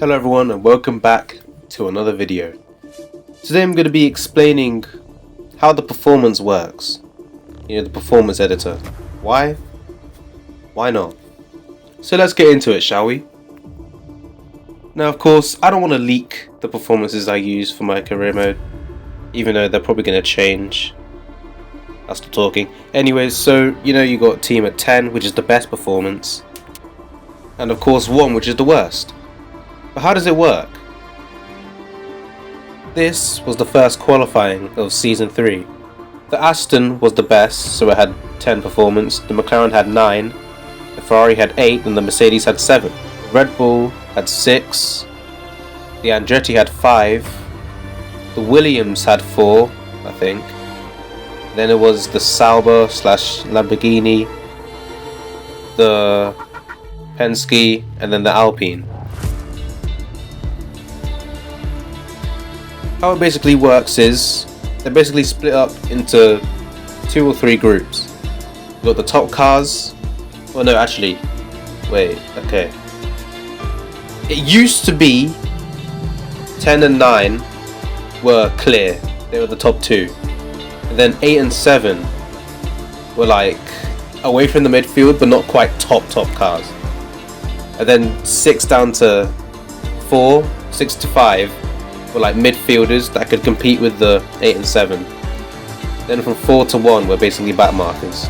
Hello everyone and welcome back to another video. Today I'm going to be explaining how the performance works. The performance editor. Why? Why not? So let's get into it, shall we? Now of course I don't want to leak the performances I use for my career mode, even though they're probably going to change. I'll stop talking. Anyways, so you got team at 10, which is the best performance, and of course 1, which is the worst. But how does it work? This was the first qualifying of Season 3. The Aston was the best, so it had 10 performance, the McLaren had 9, the Ferrari had 8, and the Mercedes had 7. The Red Bull had 6, the Andretti had 5, the Williams had 4, I think. Then it was the Sauber / Lamborghini, the Penske, and then the Alpine. How it basically works is they're basically split up into 2 or 3 groups. You've got the top cars. Well, no, actually, wait, okay. It used to be 10 and 9 were clear. They were the top 2. And then 8 and 7 were like away from the midfield, but not quite top cars. And then 6 down to 4, 6 to 5. Were like midfielders that could compete with the 8 and 7. Then from 4 to 1 were basically back markers.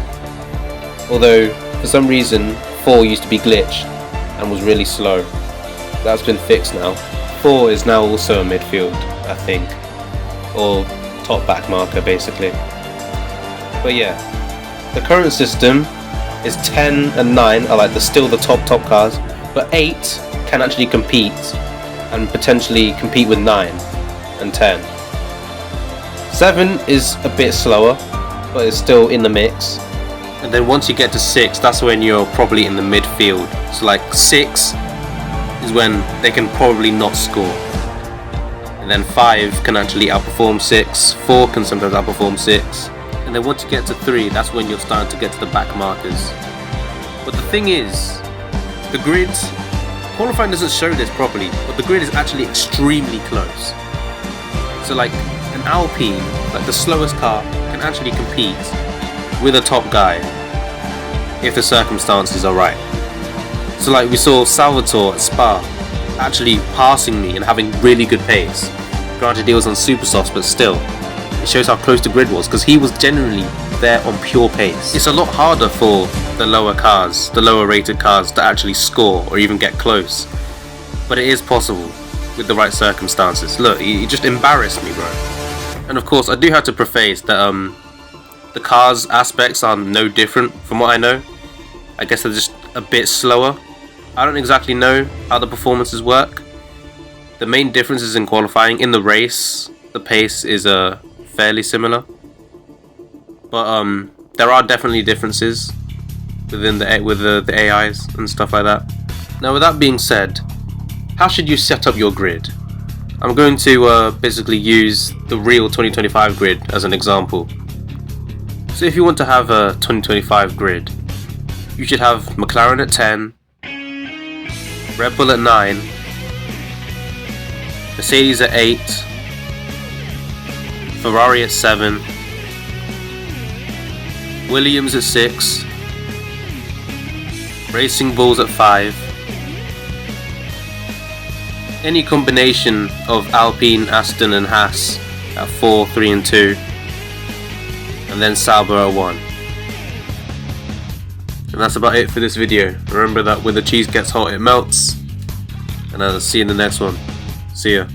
Although for some reason 4 used to be glitched and was really slow. That's been fixed now. 4 is now also a midfield, I think, or top back marker basically. But yeah, the current system is 10 and 9 are like still the top cars, but 8 can actually compete and potentially compete with 9 and 10. 7 is a bit slower, but it's still in the mix. And then once you get to 6, that's when you're probably in the midfield. So like 6 is when they can probably not score. And then 5 can actually outperform 6, 4 can sometimes outperform 6. And then once you get to 3, that's when you're starting to get to the back markers. But the thing is, the grids, qualifying doesn't show this properly, but the grid is actually extremely close. So like an Alpine, like the slowest car, can actually compete with a top guy if the circumstances are right. So like we saw Salvatore at Spa actually passing me and having really good pace. Granted he was on super softs, but still, it shows how close the grid was because he was genuinely there on pure pace. It's a lot harder for the lower cars, the lower rated cars, to actually score or even get close, but it is possible with the right circumstances. Look, he just embarrassed me, bro. And of course I do have to preface that the cars aspects are no different from what I know. I guess they're just a bit slower. I don't exactly know how the performances work. The main differences in qualifying, in the race the pace is fairly similar, but there are definitely differences within the AIs and stuff like that. Now with that being said, how should you set up your grid? I'm going to basically use the real 2025 grid as an example. So if you want to have a 2025 grid, you should have McLaren at 10, Red Bull at 9, Mercedes at 8, Ferrari at 7, Williams at 6, Racing Bulls at 5, any combination of Alpine, Aston and Haas at 4, 3 and 2, and then Sauber at 1. And that's about it for this video. Remember that when the cheese gets hot it melts, and I'll see you in the next one. See ya.